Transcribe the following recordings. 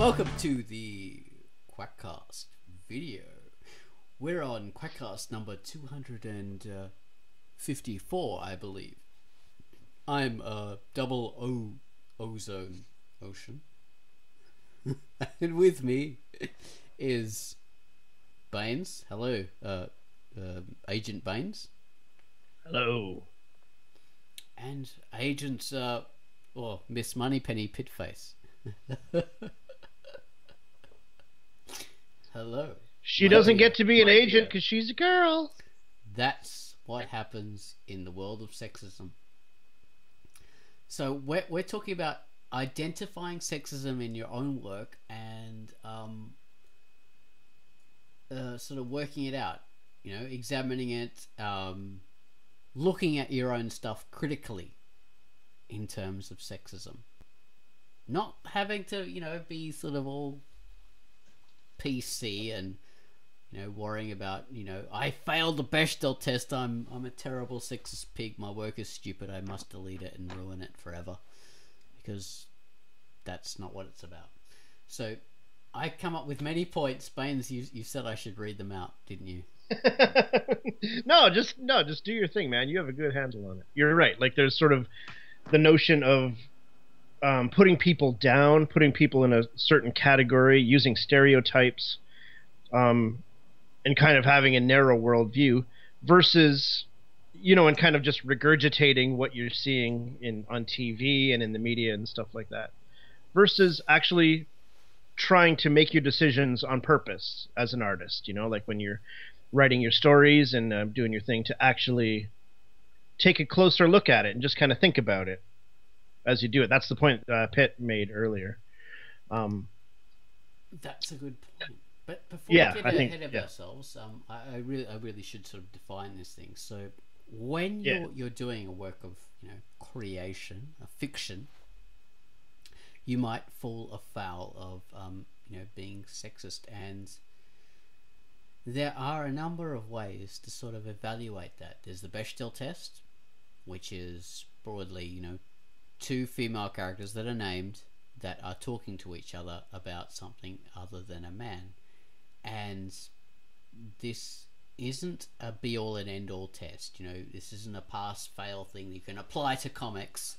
welcome to the Quackcast video. We're on Quackcast number 254, I believe. I'm double ozone ocean. And with me is Baines. Hello, Agent Baines. Hello. And Agent, Miss Moneypenny Pitface. Hello. She doesn't get to be an agent because she's a girl. That's what happens in the world of sexism. So we're talking about identifying sexism in your own work and sort of working it out, you know, examining it, looking at your own stuff critically in terms of sexism. Not having to, you know, be sort of all PC and, you know, worrying about, you know, I failed the Bechdel test, I'm a terrible sexist pig, my work is stupid, I must delete it and ruin it forever. Because that's not what it's about. So I come up with many points. Baines, you said I should read them out, didn't you? No, just do your thing, man. You have a good handle on it. You're right. Like, there's sort of the notion of putting people down, putting people in a certain category, using stereotypes, and kind of having a narrow worldview versus, you know, and kind of just regurgitating what you're seeing on TV and in the media and stuff like that, versus actually trying to make your decisions on purpose as an artist, you know, like when you're writing your stories and doing your thing, to actually take a closer look at it and just kind of think about it as you do it. That's the point Pitt made earlier. That's a good point. But before we get ahead of ourselves, I really should sort of define this thing. So when you're doing a work of, you know, creation, a fiction, you might fall afoul of you know, being sexist, and there are a number of ways to sort of evaluate that. There's the Bechdel test, which is broadly, you know, two female characters that are named that are talking to each other about something other than a man. And this isn't a be-all and end-all test. You know, this isn't a pass-fail thing that you can apply to comics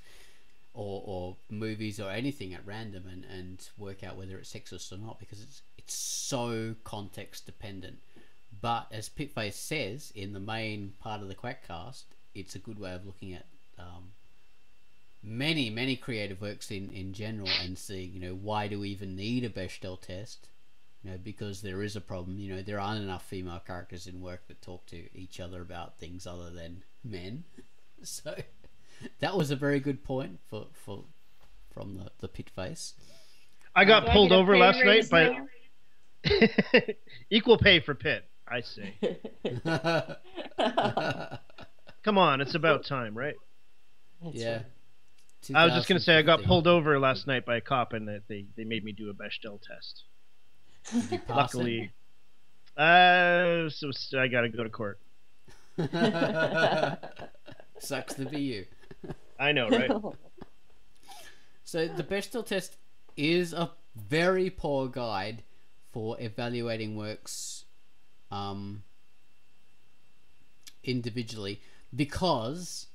or movies or anything at random and work out whether it's sexist or not, because it's so context dependent. But as Pitface says in the main part of the Quackcast, it's a good way of looking at many creative works in general and seeing, you know, why do we even need a Bechdel test? You know, because there is a problem. You know, there aren't enough female characters in work that talk to each other about things other than men. So that was a very good point from the Pitface. I got pulled over last night by equal pay for Pitt, I say. Come on, it's about time, right? Yeah. I was just gonna say I got pulled over last night by a cop, and that they made me do a Bechdel test. Did you pass Luckily, so I gotta go to court. Sucks to be you. I know, right? So the Bechdel test is a very poor guide for evaluating works individually, because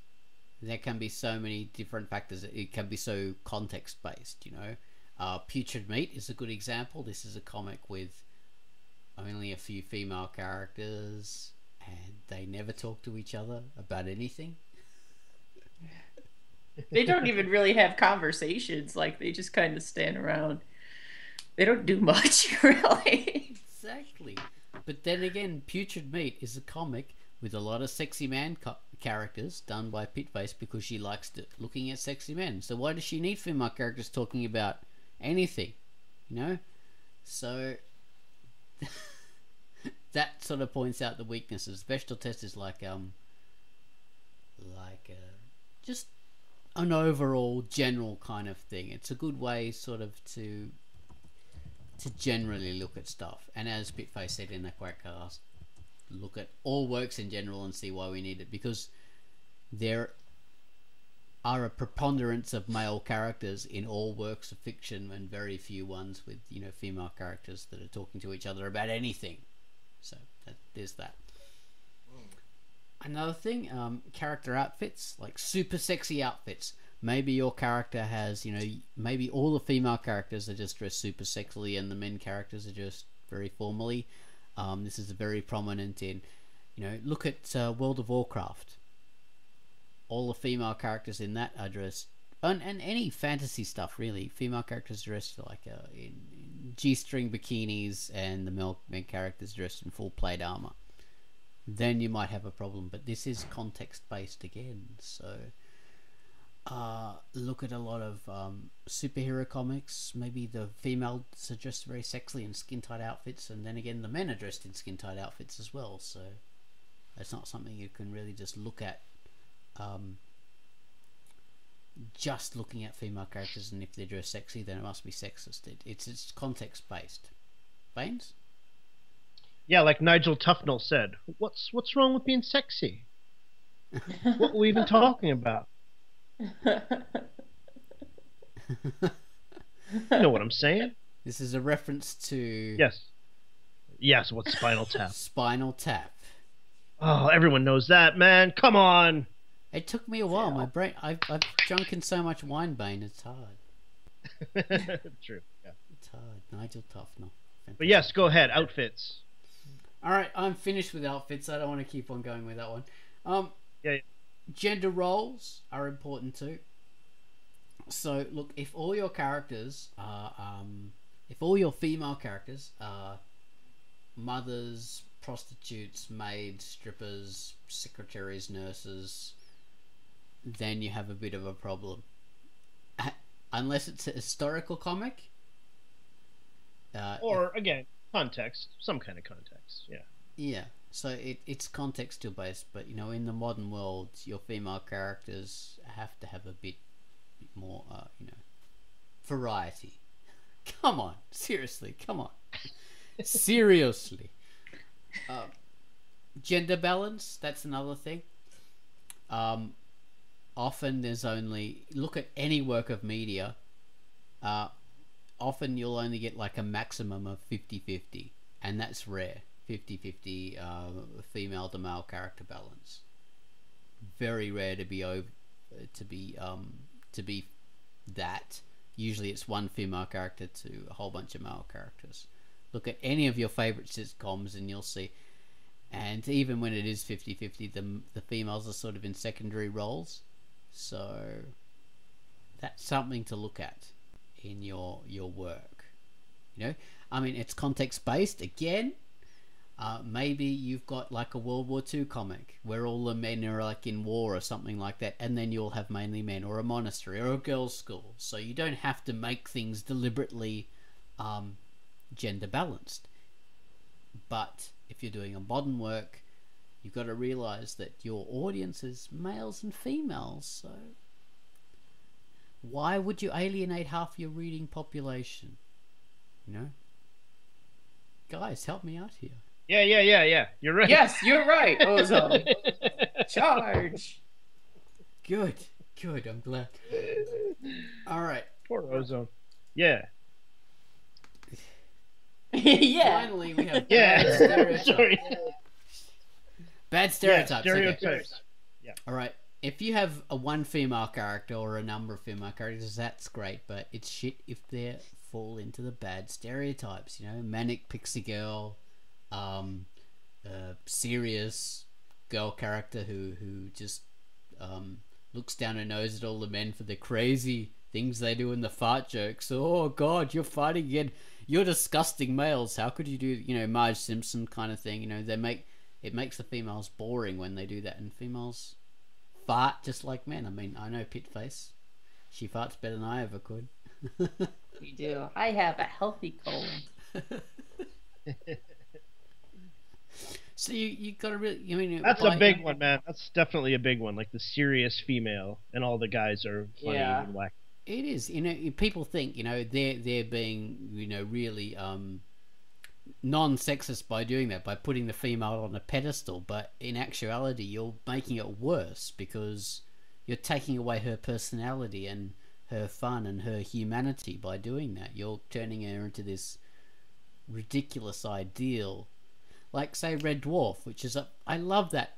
there can be so many different factors. It can be so context based, you know. Putrid Meat is a good example. This is a comic with only a few female characters, and they never talk to each other about anything. They don't even really have conversations. Like, they just kind of stand around. They don't do much, really. Exactly. But then again, Putrid Meat is a comic with a lot of sexy man characters done by Pitface, because she likes looking at sexy men. So why does she need female characters talking about anything, you know? So that sort of points out the weaknesses. The Bechdel test is like just an overall general kind of thing. It's a good way sort of to generally look at stuff, and as Pitface said in the Quackcast, look at all works in general and see why we need it, because there are a preponderance of male characters in all works of fiction, and very few ones with, you know, female characters that are talking to each other about anything. So there's that. Another thing, character outfits, like super sexy outfits. Maybe your character has, you know, maybe all the female characters are just dressed super sexily and the men characters are just very formally. This is very prominent in, you know, look at World of Warcraft. All the female characters in that are dressed, and any fantasy stuff really, female characters dressed like in G-string bikinis, and the male characters dressed in full plate armor. Then you might have a problem, but this is context based again. So look at a lot of superhero comics. Maybe the females are dressed very sexily in skin tight outfits, and then again the men are dressed in skin tight outfits as well. So it's not something you can really just look at. Just looking at female characters, and if they're dressed sexy, then it must be sexist. It's context based. Baines? Yeah, like Nigel Tufnell said, what's wrong with being sexy? What were we even talking about? You know what I'm saying? This is a reference to... Yes, what's Spinal Tap? Spinal Tap. Oh, everyone knows that, man. Come on. It took me a while. My brain... I've drunken so much wine, Bane, it's hard. True, yeah. It's hard. Nigel Tufnell. Fantastic. But yes, go ahead. Outfits. Alright, I'm finished with outfits. I don't want to keep on going with that one. Yeah. Gender roles are important too. So, look, if all your characters are... if all your female characters are mothers, prostitutes, maids, strippers, secretaries, nurses, then you have a bit of a problem. Unless it's a historical comic. Or, again, context. Some kind of context, yeah. Yeah, so it's context still based, but, you know, in the modern world, your female characters have to have a bit more, you know, variety. Come on, seriously, come on. Seriously. Gender balance, that's another thing. Often there's only... Look at any work of media. Often you'll only get like a maximum of 50-50. And that's rare. 50-50 female to male character balance. Very rare to be that. Usually it's one female character to a whole bunch of male characters. Look at any of your favorite sitcoms and you'll see... And even when it is 50-50, the females are sort of in secondary roles. So that's something to look at in your work. You know, I mean, it's context based again. Maybe you've got like a World War II comic where all the men are like in war or something like that, and then you'll have mainly men, or a monastery or a girls' school. So you don't have to make things deliberately gender balanced. But if you're doing a modern work, you've got to realize that your audience is males and females. So why would you alienate half your reading population? You know? Guys, help me out here. Yeah. You're right. Yes, you're right, Ozone. Charge. Good. I'm glad. All right. Poor Ozone. Yeah. Yeah. Finally, we have bad stereotypes. Sorry. Bad stereotypes. Yeah, stereotypes. Okay. Yeah. All right. If you have a one female character or a number of female characters, that's great. But it's shit if they fall into the bad stereotypes. You know, manic pixie girl, serious girl character who just looks down her nose at all the men for the crazy things they do in the fart jokes. Oh God, you're farting again. You're disgusting males. How could you do, you know, Marge Simpson kind of thing? You know, it makes the females boring when they do that, and females fart just like men. I mean, I know Pitface. She farts better than I ever could. You do. I have a healthy colon. So you got to really, I mean, that's a big one, man. That's definitely a big one. Like the serious female, and all the guys are funny and whack. It is, you know, people think, you know, they're being, you know, really non-sexist by doing that, by putting the female on a pedestal, but in actuality you're making it worse, because you're taking away her personality and her fun and her humanity by doing that. You're turning her into this ridiculous ideal, like say Red Dwarf, which is I love that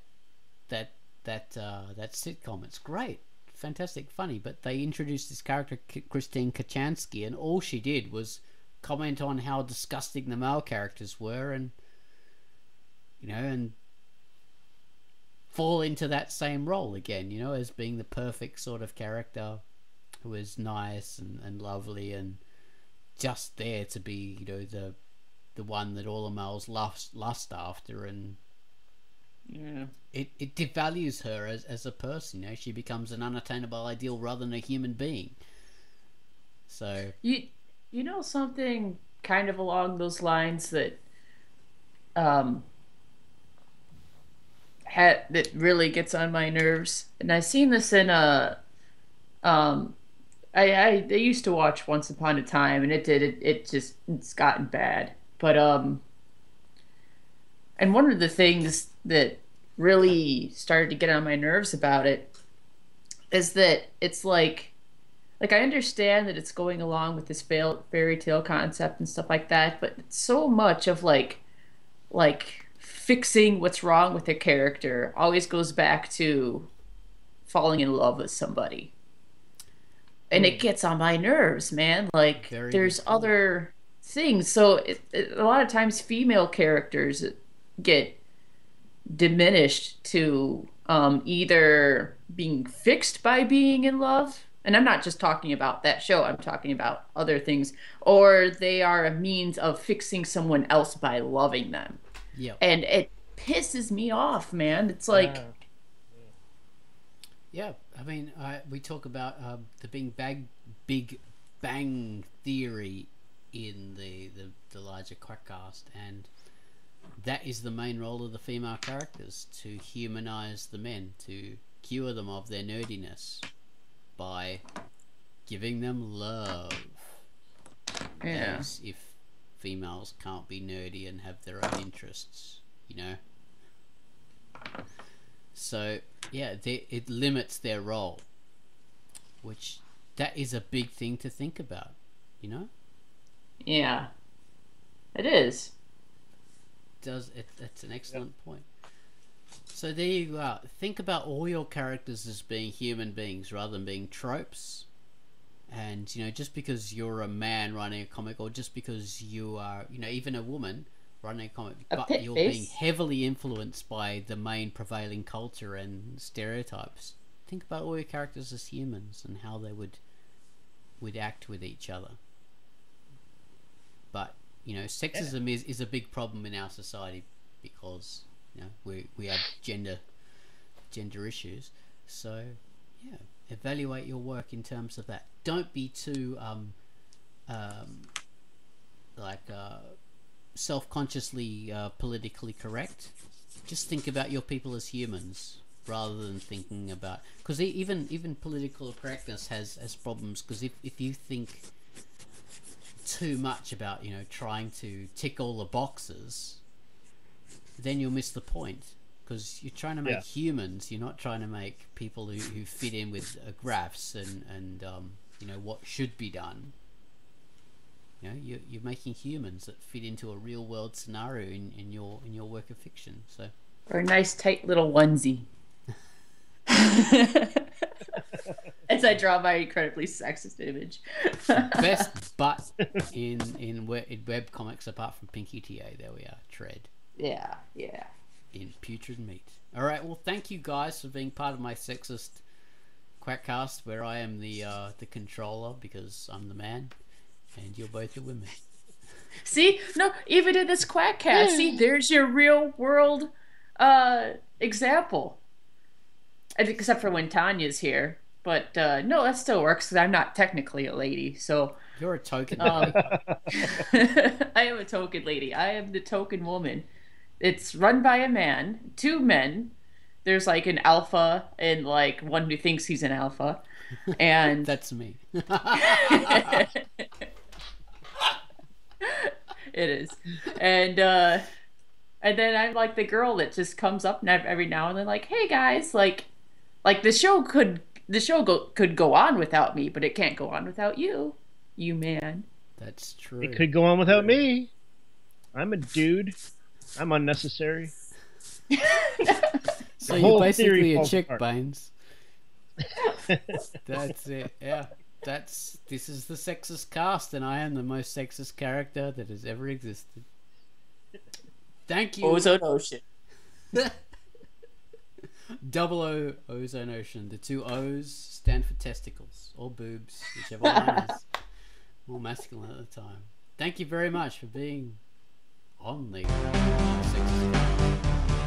sitcom. It's great, fantastic, funny. But they introduced this character Christine Kachansky, and all she did was comment on how disgusting the male characters were, and and fall into that same role again, as being the perfect sort of character who is nice and lovely and just there to be, the one that all the males lust after, and it devalues her as a person. She becomes an unattainable ideal rather than a human being. So you something kind of along those lines that that really gets on my nerves, and I've seen this in I used to watch Once Upon a Time, and it's gotten bad. But and one of the things that really started to get on my nerves about it is that it's like I understand that it's going along with this fairy tale concept and stuff like that, but it's so much of like fixing what's wrong with their character always goes back to falling in love with somebody. And it gets on my nerves, man. Like, there's other things. So a lot of times female characters get diminished to either being fixed by being in love, and I'm not just talking about that show, I'm talking about other things, or they are a means of fixing someone else by loving them. Yeah. And it pisses me off, man. It's like... Yeah, I mean, we talk about the Big Bang Theory in the larger Quackcast, and that is the main role of the female characters, to humanize the men, to cure them of their nerdiness by giving them love. Yeah. As if females can't be nerdy and have their own interests, So, yeah, it limits their role, which that is a big thing to think about, Yeah, it is. That's an excellent point. So there you go. Think about all your characters as being human beings rather than being tropes. And, just because you're a man writing a comic, or just because you are, even a woman running a comic, but you're being heavily influenced by the main prevailing culture and stereotypes. Think about all your characters as humans and how they would act with each other. But sexism is a big problem in our society because we have gender issues. So evaluate your work in terms of that. Don't be too self-consciously politically correct. Just think about your people as humans rather than thinking about, because even political correctness has problems, because if you think too much about trying to tick all the boxes, then you'll miss the point, because you're trying to make humans, you're not trying to make people who fit in with graphs and what should be done. You're making humans that fit into a real world scenario in your work of fiction. So, or a nice tight little onesie. As I draw my incredibly sexist image. Best butt in web comics apart from Pinky TA. There we are. Tread. Yeah. In putrid meat. All right. Well, thank you guys for being part of my sexist Quackcast, where I am the controller because I'm the man. And you're both the women. See? No, even in this Quackcast, see, there's your real world example. Except for when Tanya's here. But no, that still works because I'm not technically a lady. So you're a token lady. I am a token lady. I am the token woman. It's run by a man, 2 men. There's like an alpha and like one who thinks he's an alpha. And that's me. It is. And then I'm like the girl that just comes up every now and then like, hey guys, like the show could the show could go on without me, but it can't go on without you, you man. That's true. It could go on without me. I'm a dude. I'm unnecessary. So you're basically a chick, Baines. That's it. Yeah. This is the sexist cast, and I am the most sexist character that has ever existed. Thank you. Ozone Ocean. Double O, Ozone Ocean. The two O's stand for testicles or boobs, whichever one is more masculine at the time. Thank you very much for being on the sexist cast.